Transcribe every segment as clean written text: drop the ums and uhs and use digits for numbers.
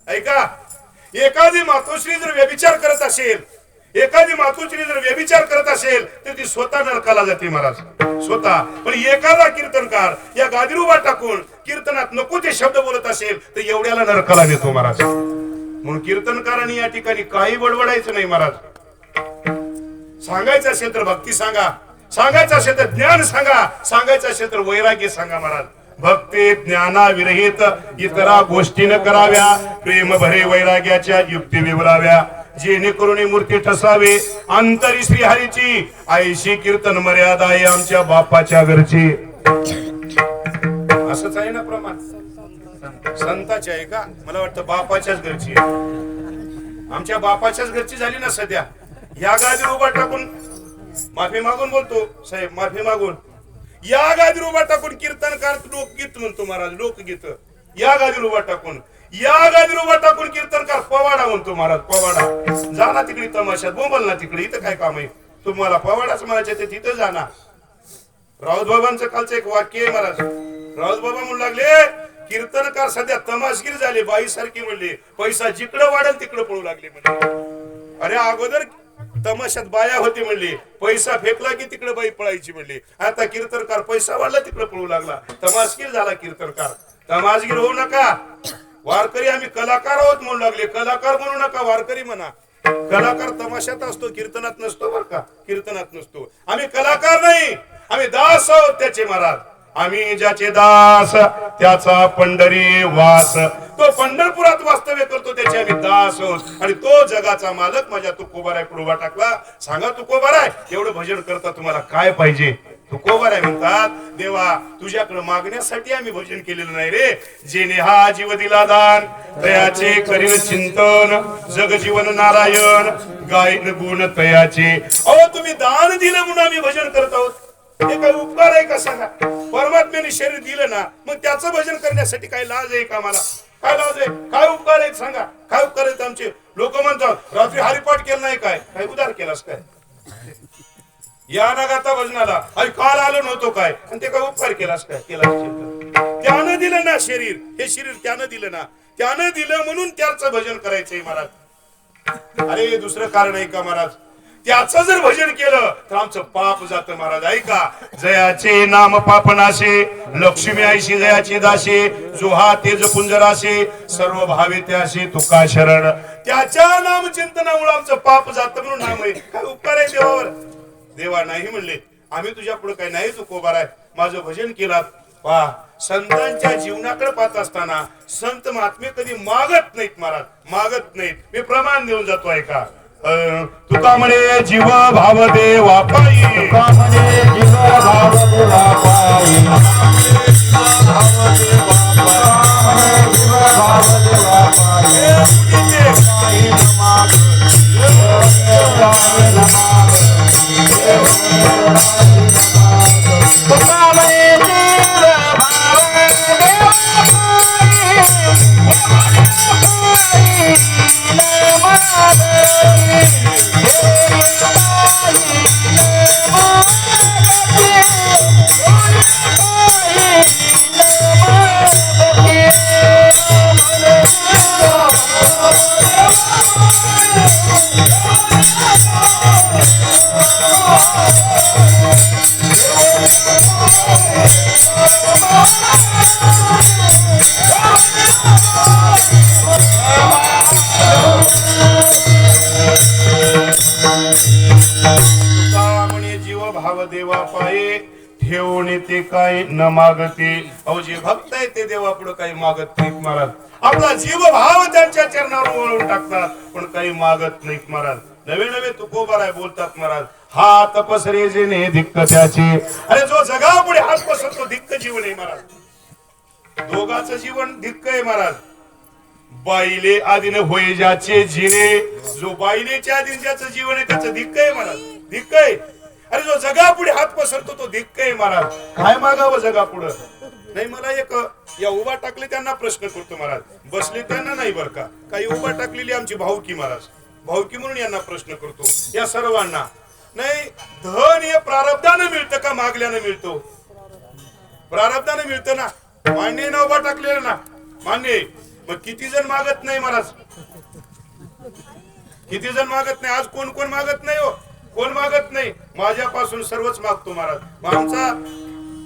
ऐका, एखादी मातोश्री जर व्यभिचार करत असेल, एखादी मातोश्री जर व्यभिचार करत असेल तर ती स्वतः नरकाला जाते महाराज, स्वतः. पण एखादा कीर्तनकार या गादीवर उभा टाकून कीर्तनात नको ते शब्द बोलत असेल तर एवढ्याला नरकाला नेतो महाराज. म्हणून कीर्तनकारांनी या ठिकाणी काही बडबडायचं नाही महाराज. सांगायचं असेल तर भक्ती सांगा, सांगायचं असेल तर ज्ञान सांगा, सांगायचं असेल तर वैराग्य सांगा महाराज. भक्ती ज्ञाना विरहित इतरा गोष्टी न कराव्या, प्रेम भरे वैराग्याच्या युक्ती विवराव्या, जेणेकरून मूर्ती ठसावे अंतरी श्रीहरीची, ऐशी कीर्तन मर्यादा आहे आमच्या बापाच्या घरची. असंच आहे ना प्रमाण संताचे आहे का? मला वाटतं बापाच्याच घरची, आमच्या बापाच्याच घरची झाली ना सध्या. या गादीवर उभा टाकून माफी मागून बोलतो साहेब, माफी मागून या गादीवर उभा टाकून कीर्तनकार लोकगीत म्हणतो महाराज, लोकगीत. या गादीवर उभा टाकून, या गादीवर उभा टाकून कीर्तनकार पवाडा म्हणतो महाराज, पवाडा. जा ना तिकडे तमाशात, बोंबल ना तिकडे, इथं काय काम आहे तुम्हाला? पवाडाच म्हणायचे ते तिथं जाणार. राऊत बाबांचं कालचं एक वाक्य आहे महाराज. राऊत बाबा म्हणू लागले, कीर्तनकार सध्या तमाशगीर झाले, बाई सारखी म्हणले, पैसा जिकडं वाढेल तिकडं पळू लागले म्हणले. अरे अगोदर तमाशात बाया होती म्हणले, पैसा फेकला की तिकडे बाई पळायची म्हणले. आता कीर्तनकार पैसा वाढला तिकडे पळू लागला, तमाशगीर झाला कीर्तनकार. तमाशगीर होऊ नका, वारकरी आम्ही कलाकार आहोत म्हणू लागले. कलाकार म्हणू नका, वारकरी म्हणा. कलाकार तमाशात असतो, कीर्तनात नसतो बर का, कीर्तनात नसतो. आम्ही कलाकार नाही, आम्ही दास आहोत त्याचे महाराज. आम्ही ज्याचे दास त्याचा पंढरी वास, तो पंढरपुरात वास्तव्य करतो त्याचे आम्ही दास आहोत. आणि तो जगाचा मालक माझ्या तुकोबाराय पुढे उभा टाकला. सांगा तुकोबाराय, एवढं भजन करता तुम्हाला काय पाहिजे? तुकोबाराय म्हणतात, देवा तुझ्याकडे मागण्यासाठी आम्ही भजन केलेलं नाही रे. जेने हा जीव दिला दान, तयाचे करीन चिंतन, जग जीवन नारायण गायन गुण तयाचे. अहो तुम्ही दान दिलं म्हणून आम्ही भजन करत आहोत, हे काय उपकार आहे का सांगा? परमात्म्याने शरीर दिलं ना, मग त्याचं भजन करण्यासाठी काय लाज आहे का? मला काय लाज आहे? काय उपकार आहेत सांगा? काय उपकार आहेत आमचे? लोक म्हणतात रात्री हरिपाठ केला नाही, काय काय उदार केलास काय? या ना गाता भजनाला अरे काल आलो नव्हतो काय, आणि ते काय उपकार केलास काय? केला त्यानं दिलं ना शरीर, हे शरीर त्यानं दिलं ना, त्यानं दिलं म्हणून त्याचं भजन करायचंय महाराज. अरे दुसरं कारण आहे का महाराज? त्याचं जर भजन केलं तर आमचं पाप जातं महाराज. ऐका, जयाचे नाम पापनाशे, लक्ष्मी आईशी जयाचे दासे, जोहा तेज पुंजराशे, सर्व भावे त्याशी तुका शरण. त्याच्या नाम चिंतनामुळे आमचं पाप जातं म्हणून नाम आहे. काय उपकार आहे देवावर? देवा नाही म्हणले, आम्ही तुझ्या पुढे काही नाही तुकोबाराय, माझं भजन केलं. वा, संतांच्या जीवनाकडे पाहत असताना संत महात्मे कधी मागत नाहीत महाराज, मागत नाहीत. मी प्रमाण देऊन जातो ऐका. तुका म्हणे जीव भाव देवा पायी, तुका म्हणे जीव भाव देवा पायी, देवा पाये ठेवून ते काय न मागते. अहो जे भक्त आहे ते देवा पुढे काही मागत नाहीत महाराज. आपला जीव भाव त्यांच्या चरणावर वळून टाकतात, पण काही मागत नाहीत महाराज. नवे नवे तुकोबाराय बोलतात महाराज, हा तपसरे जेने धिक्क त्याचे. अरे जो जगा पुढे हात पसरतो धिक्क जीवन आहे महाराज. दोघांचं जीवन धिक्क आहे महाराज. बाईले आधीने होय ज्याचे जिने, जो बाईलेच्या आधीन ज्याचं जीवन आहे त्याचं धिक्क आहे महाराज, धिक्क आहे. अरे जो जगा पुढे हात पसरतो तो धिक्क आहे महाराज. काय मागावं जगा पुढे? नाही मला एक या उभा टाकले त्यांना प्रश्न करतो महाराज, बसले त्यांना नाही बर का, काही उभा टाकलेली आमची भाऊकी महाराज, भाऊकी म्हणून यांना प्रश्न करतो या सर्वांना. नाही धन हे प्रारब्धानं मिळतं का मागल्यानं मिळतो? प्रारब्धानं मिळतं ना, मान्य ना उभा टाकलेलं ना, मान्य. मग किती जण मागत नाही महाराज, किती जण मागत नाही? आज कोण कोण मागत नाही हो, कोण मागत नाही? माझ्यापासून सर्वच मागतो महाराज. मग आमचा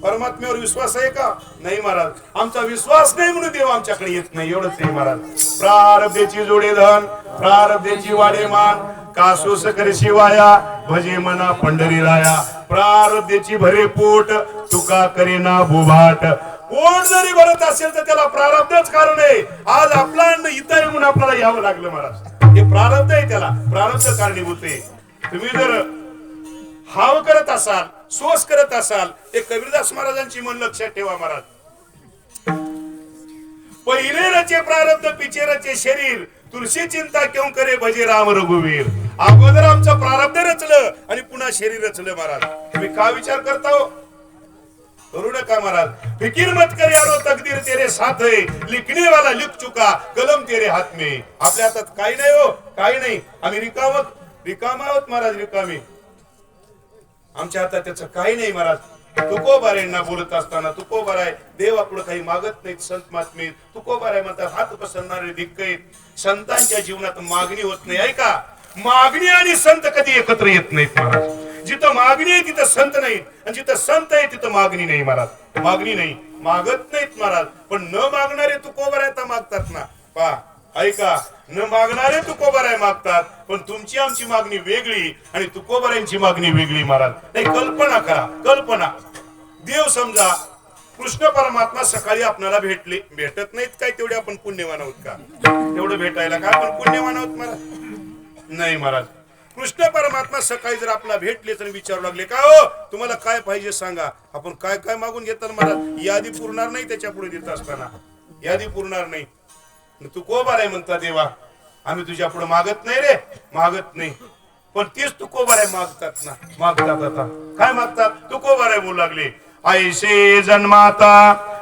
परमात्म्यावर विश्वास आहे का? नाही महाराज. आमचा विश्वास नाही म्हणून देव आमच्याकडे येत नाही, एवढंच आहे महाराज. प्रारब्धेची जोडे धन, प्रारब्धेची वाडे मान, कासूस कर शिवाया, भजे मना पंढरी राया. प्रारब्धेची भरे पोट, तुका करीना बुभाट. पोट जरी भरत असेल तर त्याला प्रारब्धच कारण आहे. आज आपला अन्न इथं आहे म्हणून आपल्याला यावं लागलं महाराज. हे प्रारब्ध आहे, त्याला प्रारब्ध कारणीभूत आहे. तुम्ही जर हाव करत असाल, सोस करत असाल, ते कबीरदास महाराजांची मन लक्षात ठेवा महाराज. पहिले रचे प्रारब्ध पिछे रचे शरीर, तुलसी चिंता क्यों करे भजे राम रघुवीर. अगोदर आमचं प्रारब्ध रचलं आणि पुन्हा शरीर रचलं महाराज. तुम्ही का विचार करता हो? करू नका महाराज. फिकीर मत कर यारो, तकदीर तेरे साथ है, लिखने वाला लिख चुका, कलम तेरे हात में. आपल्या हातात काही नाही हो, काही नाही. आम्ही रिकाम आहोत महाराज, रिकामी. आमच्या हातात त्याचं काही नाही महाराज. तुकोबारायांना बोलत असताना तुकोबाराय देवापुढे काही मागत नाहीत संत महात्मे. तुकोबाराय म्हणतात हात पसरणारे धिक्कैत. संतांच्या जीवनात मागणी होत नाही. ऐका, मागणी आणि संत कधी एकत्र येत नाहीत महाराज. जिथं मागणी आहे तिथं संत नाहीत, आणि जिथं संत आहे तिथं मागणी नाही महाराज. मागणी नाही, मागत नाहीत महाराज. पण न मागणारे तुकोबाराय मागतात ना. पहा, ऐका, न मागणारे तुकोबाराय मागतात, पण तुमची आमची मागणी वेगळी आणि तुकोबारायांची मागणी वेगळी महाराज. नाही, कल्पना करा, कल्पना. देव समजा कृष्ण परमात्मा सकाळी आपल्याला भेटत नाहीत काय? तेवढे आपण पुण्यवान आहोत का? तेवढं भेटायला का आपण पुण्यवान आहोत महाराज? नाही महाराज. कृष्ण परमात्मा सकाळी जर आपल्याला भेटले तर विचारू लागले, का हो तुम्हाला काय पाहिजे सांगा. आपण काय काय मागून घेतात महाराज? यादी पुरणार नाही त्याच्या पुढे देत असताना, यादी पुरणार नाही. तू कोबाराय म्हणता देवा, आम्ही तुझ्या पुढे मागत नाही रे, मागत नाही. पण तेच तू कोबाराय मागतात ना, मागतात. आता काय मागतात? तू कोबाराय बोलू लागले, ऐसे जन्माता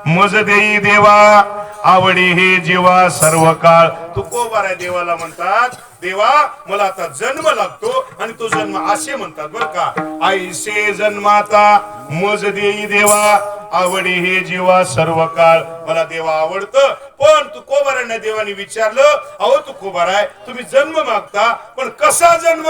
मज देई देवा, आवडी हे जीवा सर्व काळ. तू कोबाराय देवाला म्हणतात, देवा मला आता जन्म लागतो, आणि तो जन्म असे म्हणतात बर का, ऐसे जन्माता मज देई देवा, आवडी हे जीवा सर्व काळ. मला देवा आवडतं. पण तू कोबारायने देवाने विचारलं, अहो तू कोबाराय तुम्ही जन्म मागता, पण कसा जन्म?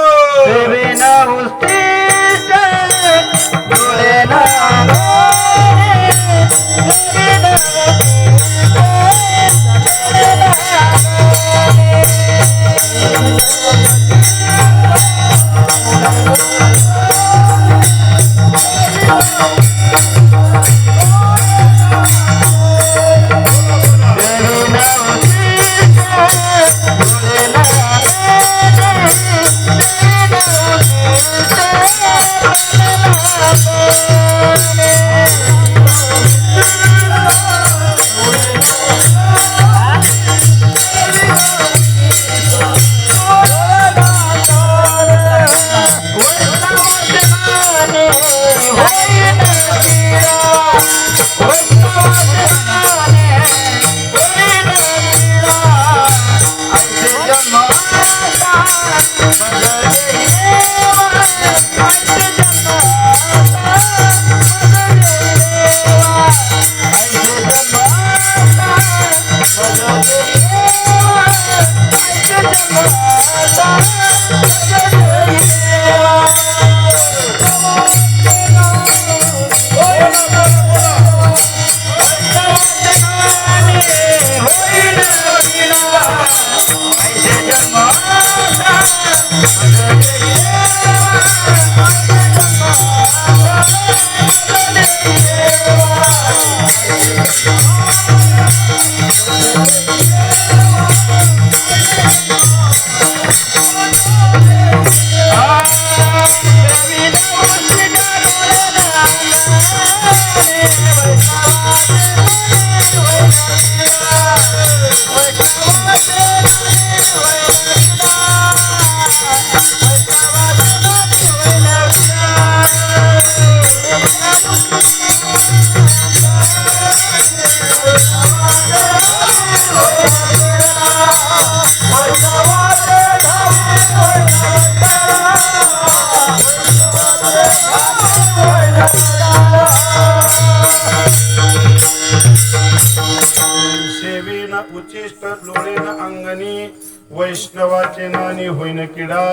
उचिष्ट लोळेन अंगणी वैष्णवाचे नानी होईन किडा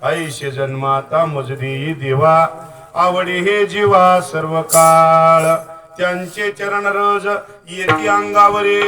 ऐशे जन्माता मुजदी देवा आवडी हे जीवा सर्व काळ त्यांचे चरण रज येती अंगावरे